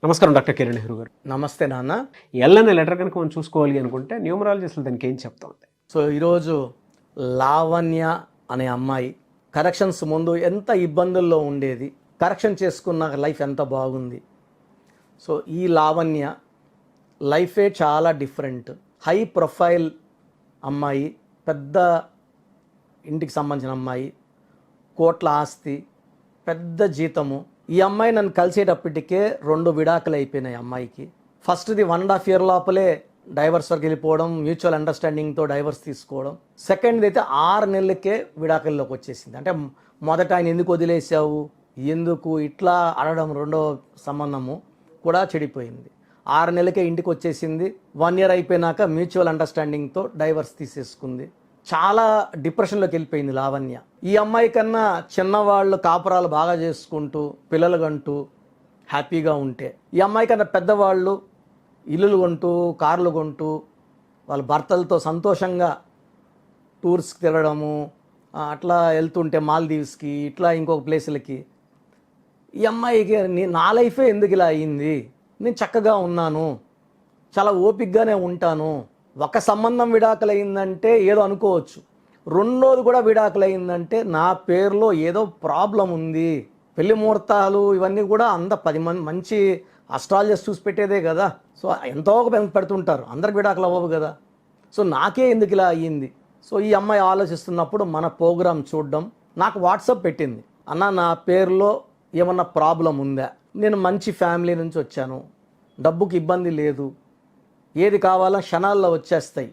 నమస్కారం డాక్టర్ కిరణ్ నెహ్రూ గారు. నమస్తే నాన్న. ఎల్ అనే లెటర్ కనుక మనం చూసుకోవాలి అనుకుంటే న్యూమరాలజీ అసలు దానికి ఏం చెప్తా ఉంది? సో ఈరోజు లావణ్య అనే అమ్మాయి కరెక్షన్స్ ముందు ఎంత ఇబ్బందుల్లో ఉండేది, కరెక్షన్ చేసుకున్న లైఫ్ ఎంత బాగుంది. సో ఈ లావణ్య లైఫే చాలా డిఫరెంట్. హై ప్రొఫైల్ అమ్మాయి, పెద్ద ఇంటికి సంబంధించిన అమ్మాయి, కోట్ల ఆస్తి, పెద్ద జీతము. ఈ అమ్మాయి నన్ను కలిసేటప్పటికే 2 విడాకులు అయిపోయినాయి అమ్మాయికి. ఫస్ట్ది 1.5 year లోపలే డైవర్స్ వరకు వెళ్ళిపోవడం, మ్యూచువల్ అండర్స్టాండింగ్తో డైవర్స్ తీసుకోవడం. సెకండ్ది అయితే 6 నెలలకే విడాకుల్లోకి వచ్చేసింది. అంటే మొదట ఆయన ఎందుకు వదిలేసావు, ఎందుకు ఇట్లా అడగడం, రెండో సంబంధము కూడా చెడిపోయింది. 6 నెలలకే ఇంటికి వచ్చేసింది. 1 year అయిపోయినాక మ్యూచువల్ అండర్స్టాండింగ్తో డైవర్స్ తీసేసుకుంది. చాలా డిప్రెషన్లోకి వెళ్ళిపోయింది లావణ్య. ఈ అమ్మాయి కన్నా చిన్నవాళ్ళు కాపురాలు బాగా చేసుకుంటూ పిల్లలు కంటూ హ్యాపీగా ఉంటే, ఈ అమ్మాయి కన్నా పెద్దవాళ్ళు ఇల్లులు కొంటూ కార్లు కొంటూ వాళ్ళ భర్తలతో సంతోషంగా టూర్స్కి తిరగడము, అట్లా వెళ్తుంటే మాల్దీవ్స్కి, ఇట్లా ఇంకొక ప్లేసులకి. ఈ అమ్మాయికి నా లైఫే ఎందుకు ఇలా అయ్యింది, నేను చక్కగా ఉన్నాను, చాలా ఓపికగానే ఉంటాను. ఒక సంబంధం విడాకులైందంటే ఏదో అనుకోవచ్చు, రెండోది కూడా విడాకులైందంటే నా పేరులో ఏదో ప్రాబ్లం ఉంది. పెళ్లి ముహూర్తాలు ఇవన్నీ కూడా 10 మంది మంచి అస్ట్రాలజర్స్ చూసి పెట్టేదే కదా. సో ఎంతో పెడుతుంటారు, అందరికి విడాకులు అవ్వవు కదా. సో నాకే ఎందుకు ఇలా అయ్యింది. సో ఈ అమ్మాయి ఆలోచిస్తున్నప్పుడు మన ప్రోగ్రాం చూడడం, నాకు వాట్సాప్ పెట్టింది. అన్న, నా పేరులో ఏమన్నా ప్రాబ్లం ఉందా, నేను మంచి ఫ్యామిలీ నుంచి వచ్చాను, డబ్బుకి ఇబ్బంది లేదు, ఏది కావాలో క్షణాల్లో వచ్చేస్తాయి,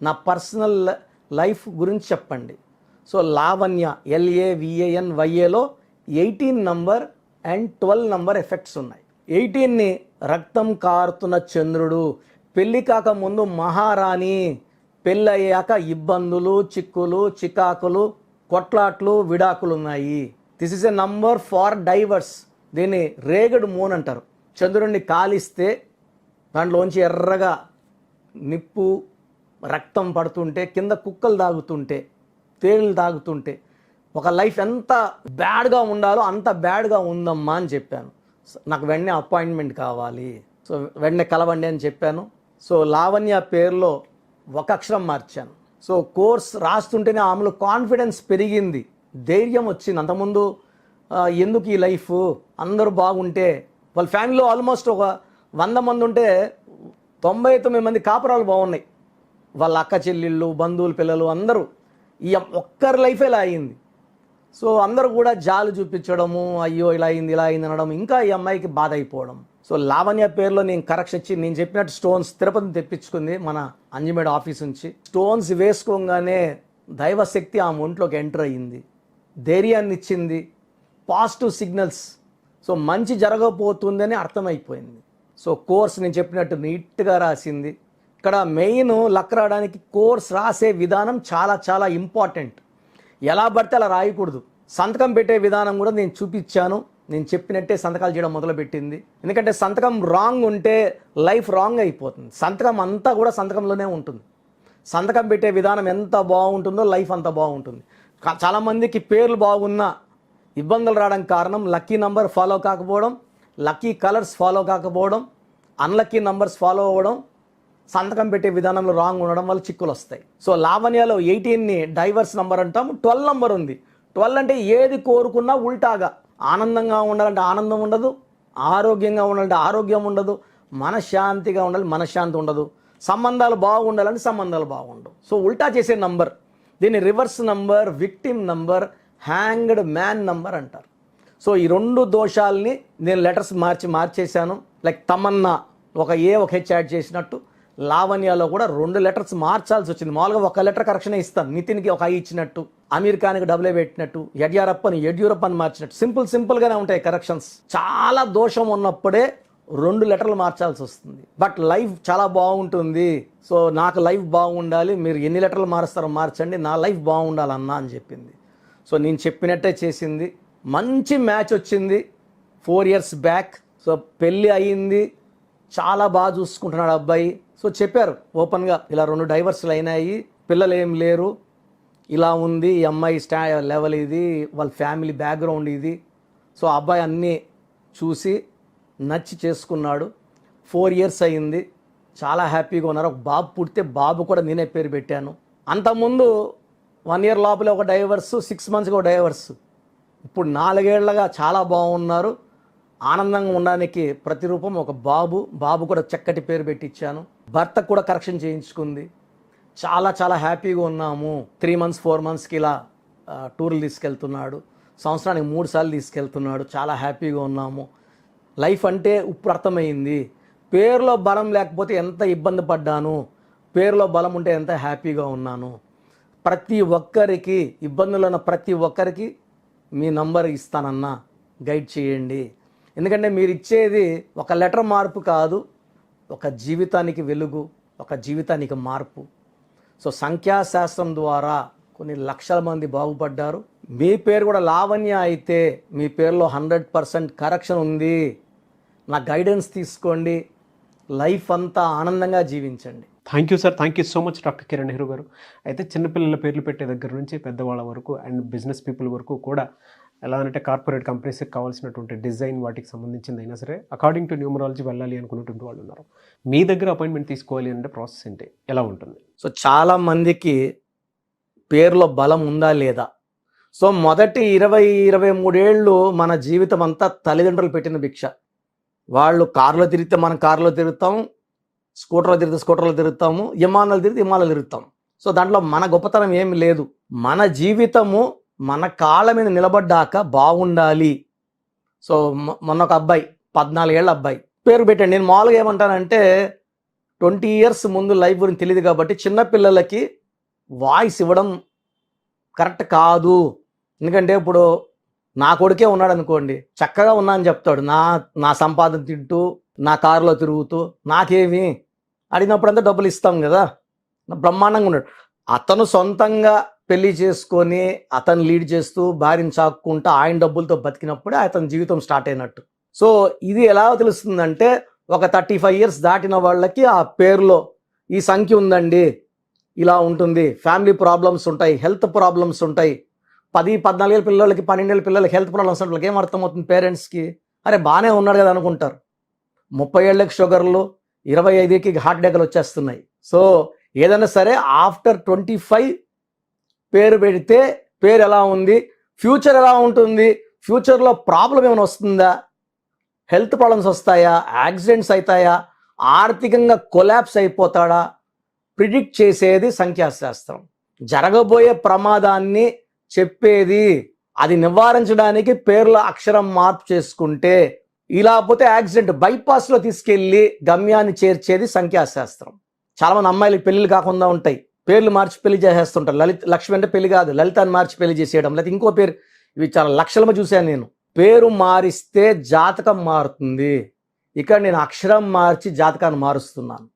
నా పర్సనల్ లైఫ్ గురించి చెప్పండి. సో లావణ్య LAVANYAలో 18 నంబర్ అండ్ 12 నంబర్ ఎఫెక్ట్స్ ఉన్నాయి. 18ని రక్తం కారుతున్న చంద్రుడు, పెళ్ళి కాక ముందు మహారాణి, పెళ్ళయ్యాక ఇబ్బందులు, చిక్కులు, చికాకులు, కొట్లాట్లు, విడాకులు ఉన్నాయి. This is a number far divorce. దీన్ని రేగడ్ మూన్ అంటారు. చంద్రుడిని కాలిస్తే దాంట్లోంచి ఎర్రగా నిప్పు, రక్తం పడుతుంటే, కింద కుక్కలు తాగుతుంటే, తేళ్లు తాగుతుంటే ఒక లైఫ్ ఎంత బ్యాడ్గా ఉండాలో అంత బ్యాడ్గా ఉందమ్మా అని చెప్పాను. నాకు వెంటనే అపాయింట్మెంట్ కావాలి, సో వెంటనే కలవండి అని చెప్పాను. సో లావణ్య పేరులో ఒక అక్షరం మార్చాను. సో కోర్స్ రాస్తుంటేనే ఆమెలో కాన్ఫిడెన్స్ పెరిగింది, ధైర్యం వచ్చింది. అంతకుముందు ఎందుకు ఈ లైఫ్, అందరూ బాగుంటే, వాళ్ళ ఫ్యామిలీలో ఆల్మోస్ట్ ఒక 100 మంది ఉంటే 99 మంది కాపురాలు బాగున్నాయి. వాళ్ళ అక్క చెల్లెళ్ళు, బంధువులు, పిల్లలు అందరూ. ఈ ఒక్కరి లైఫ్ ఇలా అయింది. సో అందరూ కూడా జాలు చూపించడము, అయ్యో ఇలా అయింది ఇలా అయింది అనడం, ఇంకా ఈ అమ్మాయికి బాధ అయిపోవడం. సో లావణ్య పేరులో నేను కరెక్షన్ ఇచ్చి, నేను చెప్పినట్టు స్టోన్స్ తిరుపతిని తెప్పించుకుంది మన అంజిమేడ్ ఆఫీస్ నుంచి. స్టోన్స్ వేసుకోగానే దైవశక్తి ఆమె ఒంట్లోకి ఎంటర్ అయ్యింది, ధైర్యాన్ని ఇచ్చింది, పాజిటివ్ సిగ్నల్స్. సో మంచి జరగబోతుందని అర్థమైపోయింది. సో కోర్స్ నేను చెప్పినట్టు నీట్గా రాసింది. ఇక్కడ మెయిన్ లక్ రావడానికి కోర్స్ రాసే విధానం చాలా చాలా ఇంపార్టెంట్. ఎలా పడితే అలా రాయకూడదు. సంతకం పెట్టే విధానం కూడా నేను చూపించాను. నేను చెప్పినట్టే సంతకాలు చేయడం మొదలుపెట్టింది. ఎందుకంటే సంతకం రాంగ్ ఉంటే లైఫ్ రాంగ్ అయిపోతుంది. సంతకం అంతా కూడా సంతకంలోనే ఉంటుంది. సంతకం పెట్టే విధానం ఎంత బాగుంటుందో లైఫ్ అంత బాగుంటుంది. చాలామందికి పేర్లు బాగున్నా ఇబ్బందులు రావడానికి కారణం లక్కీ నంబర్ ఫాలో కాకపోవడం, లక్కీ కలర్స్ ఫాలో కాకపోవడం, అన్లక్కీ నంబర్స్ ఫాలో అవ్వడం, సంతకం పెట్టే విధానంలో రాంగ్ ఉండడం వల్ల చిక్కులు వస్తాయి. సో లావణ్యలో 18ని డైవర్స్ నంబర్ అంటాము. 12 నంబర్ ఉంది. 12 అంటే ఏది కోరుకున్నా ఉల్టాగా. ఆనందంగా ఉండాలంటే ఆనందం ఉండదు, ఆరోగ్యంగా ఉండాలంటే ఆరోగ్యం ఉండదు, మనశ్శాంతిగా ఉండాలి మనశ్శాంతి ఉండదు, సంబంధాలు బాగుండాలంటే సంబంధాలు బాగుండవు. సో ఉల్టా చేసే నంబర్. దీన్ని reverse number, victim number, hanged man number అంటారు. సో ఈ 2 దోషాలని నేను లెటర్స్ మార్చేశాను. లైక్ తమన్నా ఒక A ఒక H యాడ్ చేసినట్టు లావణ్యలో కూడా 2 లెటర్స్ మార్చాల్సి వచ్చింది. మామూలుగా ఒక లెటర్ కరెక్షన్ ఇస్తాను. నితిన్కి ఒక I ఇచ్చినట్టు, అమీర్ ఖాన్కి AA పెట్టినట్టు, యడ్యూరప్పని అని మార్చినట్టు సింపుల్గానే ఉంటాయి కరెక్షన్స్. చాలా దోషం ఉన్నప్పుడే 2 లెటర్లు మార్చాల్సి వస్తుంది. బట్ లైఫ్ చాలా బాగుంటుంది. సో నాకు లైఫ్ బాగుండాలి, మీరు ఎన్ని లెటర్లు మారుస్తారో మార్చండి, నా లైఫ్ బాగుండాలన్నా అని చెప్పింది. సో నేను చెప్పినట్టే చేసింది. మంచి మ్యాచ్ వచ్చింది 4 years బ్యాక్. సో పెళ్ళి అయ్యింది, చాలా బాగా చూసుకుంటున్నాడు అబ్బాయి. సో చెప్పారు ఓపెన్గా, ఇలా 2 డైవర్స్లు అయినాయి, పిల్లలు ఏం లేరు, ఇలా ఉంది ఈ అమ్మాయి లెవెల్ ఇది, వాళ్ళ ఫ్యామిలీ బ్యాక్గ్రౌండ్ ఇది. సో అబ్బాయి అన్నీ చూసి నచ్చి చేసుకున్నాడు. 4 years అయ్యింది. చాలా హ్యాపీగా ఉన్నారు. ఒక బాబు పుడితే బాబు కూడా నేనే పేరు పెట్టాను. అంతకుముందు 1 year లోపలే ఒక డైవర్స్, 6 monthsగా ఒక డైవర్స్. ఇప్పుడు 4 ఏళ్లగా చాలా బాగున్నారు. ఆనందంగా ఉండడానికి ప్రతిరూపం ఒక బాబు. బాబు కూడా చక్కటి పేరు పెట్టించాను. భర్త కూడా కరెక్షన్ చేయించుకుంది. చాలా చాలా హ్యాపీగా ఉన్నాము. 3 months 4 monthsకి ఇలా టూర్లు తీసుకెళ్తున్నాడు. సంవత్సరానికి 3 సార్లు తీసుకెళ్తున్నాడు. చాలా హ్యాపీగా ఉన్నాము. లైఫ్ అంటే ఇప్పుడు అర్థమైంది. పేరులో బలం లేకపోతే ఎంత ఇబ్బంది పడ్డాను, పేరులో బలం ఉంటే ఎంత హ్యాపీగా ఉన్నాను. ప్రతి ఒక్కరికి, ఇబ్బందులు ఉన్న ప్రతి ఒక్కరికి మీ నంబర్ ఇస్తానన్నా, గైడ్ చేయండి. ఎందుకంటే మీరు ఇచ్చేది ఒక లెటర్ మార్పు కాదు, ఒక జీవితానికి వెలుగు, ఒక జీవితానికి మార్పు. సో సంఖ్యాశాస్త్రం ద్వారా కొన్ని లక్షల మంది బాగుపడ్డారు. మీ పేరు కూడా లావణ్య అయితే మీ పేరులో 100% కరెక్షన్ ఉంది. నా గైడెన్స్ తీసుకోండి. లైఫ్ అంతా ఆనందంగా జీవించండి. Thank you sir, thank you so much doctor Kiran Nehru గారు. అయితే చిన్నపిల్లల పేర్లు పెట్టే దగ్గర నుంచి పెద్దవాళ్ళ వరకు అండ్ బిజినెస్ పీపుల్ వరకు కూడా ఎలా అంటే కార్పొరేట్ కంపెనీస్కి కావాల్సినటువంటి డిజైన్ వాటికి సంబంధించింది అయినా సరే అకార్డింగ్ టు న్యూమరాలజీ వెళ్ళాలి అనుకున్నటువంటి వాళ్ళు ఉన్నారు. మీ దగ్గర అపాయింట్మెంట్ తీసుకోవాలి అంటే ప్రాసెస్ ఏంటి, ఎలా ఉంటుంది? సో చాలా మందికి పేరులో బలం ఉందా లేదా. సో మొదటి 20-23 ఏళ్ళు మన జీవితం అంతా తల్లిదండ్రులు పెట్టిన భిక్ష. వాళ్ళు కారులో తిరిగితే మనం కారులో తిరుగుతాం, స్కూటర్లో తిరిగితే స్కూటర్లో తిరుగుతాము, విమానాలు తిరిగితే విమానాలు తిరుగుతాం. సో దాంట్లో మన గొప్పతనం ఏమి లేదు. మన జీవితము మన కాళ్ళ మీద నిలబడ్డాక బాగుండాలి. సో మొన్న ఒక అబ్బాయి 14 ఏళ్ళ అబ్బాయి పేరు పెట్టండి. నేను మామూలుగా ఏమంటానంటే 20 years ముందు లైఫ్ గురించి తెలియదు కాబట్టి చిన్నపిల్లలకి వాయిస్ ఇవ్వడం కరెక్ట్ కాదు. ఎందుకంటే ఇప్పుడు నా కొడుకే ఉన్నాడు అనుకోండి, చక్కగా ఉన్నా అని చెప్తాడు. నా సంపాదన తింటూ, నా కారులో తిరుగుతూ, నాకేమి అడిగినప్పుడంతా డబ్బులు ఇస్తాం కదా, బ్రహ్మాండంగా ఉన్నాడు. అతను సొంతంగా పెళ్లి చేసుకొని అతను లీడ్ చేస్తూ భార్యను చాక్కుంటూ ఆయన డబ్బులతో బతికినప్పుడే అతని జీవితం స్టార్ట్ అయినట్టు. సో ఇది ఎలా తెలుస్తుందంటే ఒక 35 years దాటిన వాళ్ళకి ఆ పేరులో ఈ సంఖ్య ఉందండి, ఇలా ఉంటుంది. ఫ్యామిలీ ప్రాబ్లమ్స్ ఉంటాయి, హెల్త్ ప్రాబ్లమ్స్ ఉంటాయి. 10-14 ఏళ్ళ పిల్లలకి, 12 ఏళ్ళ పిల్లలకి హెల్త్ ప్రాబ్లమ్స్ అంటే వాళ్ళకి ఏం అర్థమవుతుంది? పేరెంట్స్కి అరే బాగానే ఉన్నాడు కదా అనుకుంటారు. 30 ఏళ్ళకి షుగర్లు, 25కి హార్ట్ అటాక్లు వచ్చేస్తున్నాయి. సో ఏదైనా సరే ఆఫ్టర్ 25 పేరు పెడితే పేరు ఎలా ఉంది, ఫ్యూచర్ ఎలా ఉంటుంది, ఫ్యూచర్లో ప్రాబ్లం ఏమైనా వస్తుందా, హెల్త్ ప్రాబ్లమ్స్ వస్తాయా, యాక్సిడెంట్స్ అవుతాయా, ఆర్థికంగా కొలాప్స్ అయిపోతాడా, ప్రిడిక్ట్ చేసేది సంఖ్యాశాస్త్రం. జరగబోయే ప్రమాదాన్ని చెప్పేది, అది నివారించడానికి పేర్ల అక్షరం మార్పు చేసుకుంటే, ఇలా పోతే యాక్సిడెంట్ బైపాస్లో తీసుకెళ్ళి గమ్యాన్ని చేర్చేది సంఖ్యాశాస్త్రం. చాలామంది అమ్మాయిలకి పెళ్ళిళ్ళు కాకుండా ఉంటాయి, పేర్లు మార్చి పెళ్లి చేసేస్తుంటారు. లక్ష్మి అంటే పెళ్లి కాదు, లలిత అని మార్చి పెళ్లి చేసేయడం, లేకపోతే ఇంకో పేరు. ఇవి చాలా లక్షలమ చూశాను నేను. పేరు మారిస్తే జాతకం మారుతుంది. ఇక్కడ నేను అక్షరం మార్చి జాతకాన్ని మారుస్తున్నాను.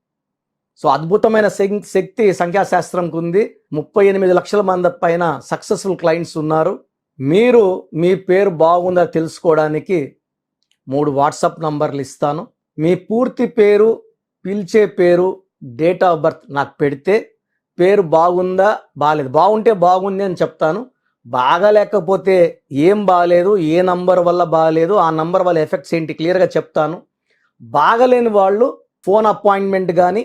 సో అద్భుతమైన శక్తి సంఖ్యాశాస్త్రంకు ఉంది. 38 లక్షల మంది పైన సక్సెస్ఫుల్ క్లయింట్స్ ఉన్నారు. మీరు మీ పేరు బాగుందా తెలుసుకోవడానికి 3 వాట్సాప్ నంబర్లు ఇస్తాను. మీ పూర్తి పేరు, పిలిచే పేరు, డేట్ ఆఫ్ బర్త్ నాకు పెడితే పేరు బాగుందా బాగాలేదు, బాగుంటే బాగుంది అని చెప్తాను. బాగాలేకపోతే ఏం బాగాలేదు, ఏ నంబర్ వల్ల బాగాలేదు, ఆ నంబర్ వల్ల ఎఫెక్ట్స్ ఏంటి క్లియర్గా చెప్తాను. బాగలేని వాళ్ళు ఫోన్ అపాయింట్మెంట్ కానీ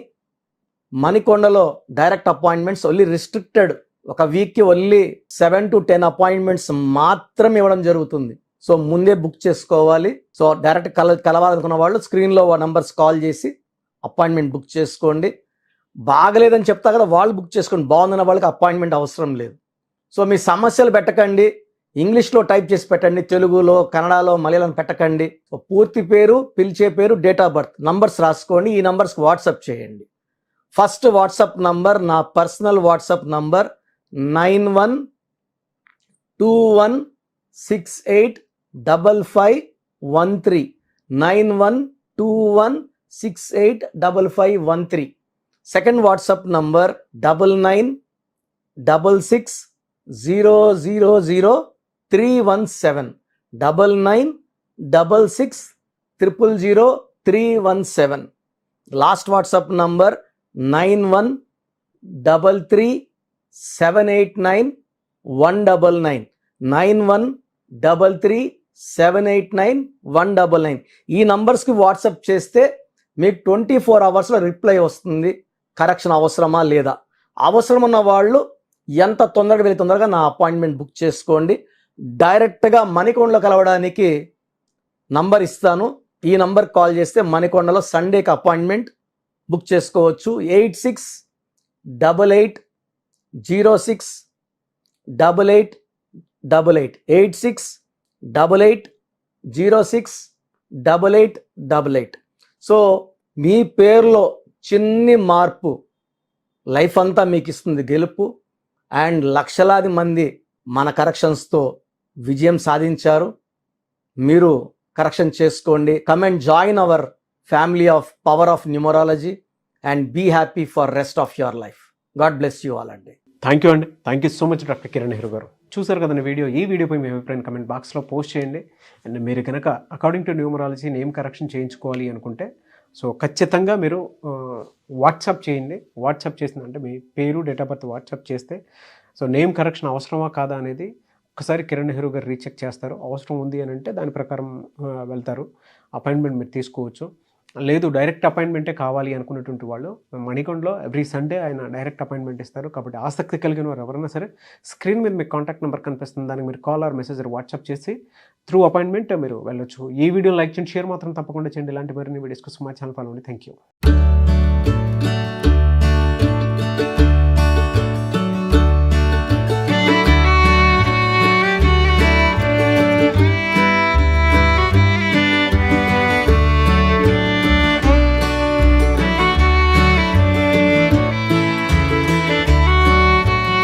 మణికొండలో డైరెక్ట్ అపాయింట్మెంట్స్ ఓన్లీ రిస్ట్రిక్టెడ్, ఒక వీక్కి ఓన్లీ 7 to 10 అపాయింట్మెంట్స్ మాత్రం ఇవ్వడం జరుగుతుంది. సో ముందే బుక్ చేసుకోవాలి. సో డైరెక్ట్ కలవాలనుకున్న వాళ్ళు స్క్రీన్లో నంబర్స్ కాల్ చేసి అపాయింట్మెంట్ బుక్ చేసుకోండి. బాగలేదని చెప్తా కదా, వాళ్ళు బుక్ చేసుకోండి. బాగుందన్న వాళ్ళకి అపాయింట్మెంట్ అవసరం లేదు. సో మీ సమస్యలు పెట్టకండి, ఇంగ్లీష్లో టైప్ చేసి పెట్టండి, తెలుగులో, కన్నడలో, మలయాళం పెట్టకండి. సో పూర్తి పేరు, పిలిచే పేరు, డేట్ ఆఫ్ బర్త్, నంబర్స్ రాసుకోండి. ఈ నంబర్స్కి వాట్సాప్ చేయండి. ఫస్ట్ వాట్సాప్ నంబర్ నా personal WhatsApp number 9121685513 9121685513. Second WhatsApp number 9966000317 9966000317. Last WhatsApp number 9133789199 9133 789-199 ఈ నంబర్స్కి వాట్సాప్ చేస్తే మీకు 24 అవర్స్లో రిప్లై వస్తుంది. కరెక్షన్ అవసరమా లేదా, అవసరం ఉన్న వాళ్ళు ఎంత తొందరగా నా అపాయింట్మెంట్ బుక్ చేసుకోండి. డైరెక్ట్గా మణికొండలో కలవడానికి నంబర్ ఇస్తాను. ఈ నంబర్ కాల్ చేస్తే మణికొండలో సండేకి అపాయింట్మెంట్ బుక్ చేసుకోవచ్చు. 8688068888 8688068888. సో మీ పేరులో చిన్ని మార్పు లైఫ్ అంతా మీకు ఇస్తుంది గెలుపు. అండ్ లక్షలాది మంది మన కరెక్షన్స్తో విజయం సాధించారు. మీరు కరెక్షన్ చేసుకోండి. Come and join our family of power of numerology and be happy for rest of your life. God bless you all అండి. థ్యాంక్ యూ అండి. Thank you so much doctor Kiran Nehru garu. చూసారు కదండి వీడియో. ఈ వీడియోపై మీ అభిప్రాయం కమెంట్ బాక్స్లో post చేయండి. And మీరు కనుక according to numerology name correction చేయించుకోవాలి అనుకుంటే సో ఖచ్చితంగా మీరు వాట్సాప్ చేయండి. వాట్సాప్ చేసిందంటే మీ పేరు, డేట్ ఆఫ్ బర్త్ వాట్సాప్ చేస్తే సో నేమ్ కరెక్షన్ అవసరమా కాదా అనేది ఒకసారి కిరణ్ నెహ్రూ గారు రీచెక్ చేస్తారు. అవసరం ఉంది అని అంటే దాని ప్రకారం వెళ్తారు. అపాయింట్మెంట్ మీరు తీసుకోవచ్చు. లేదు డైరెక్ట్ అపాయింట్మెంటే కావాలి అనుకున్నటువంటి వాళ్ళు మణికొండలో ఎవ్రీ సండే ఆయన డైరెక్ట్ అపాయింట్మెంట్ ఇస్తారు. కాబట్టి ఆసక్తి కలిగిన వారు ఎవరైనా సరే స్క్రీన్ మీద మీకు కాంటాక్ట్ నెంబర్ కనిపిస్తుంది. దానికి మీరు కాల్ ఆర్ మెసేజ్ వాట్సాప్ చేసి త్రూ అపాయింట్మెంట్ మీరు వెళ్ళొచ్చు. ఈ వీడియో లైక్ చేయండి, షేర్ మాత్రం తప్పకుండా చేయండి. ఇలాంటి మరిన్ని వీడియోస్ కోసం మా ఛానల్ ఫాలో అవ్వండి. Thank you.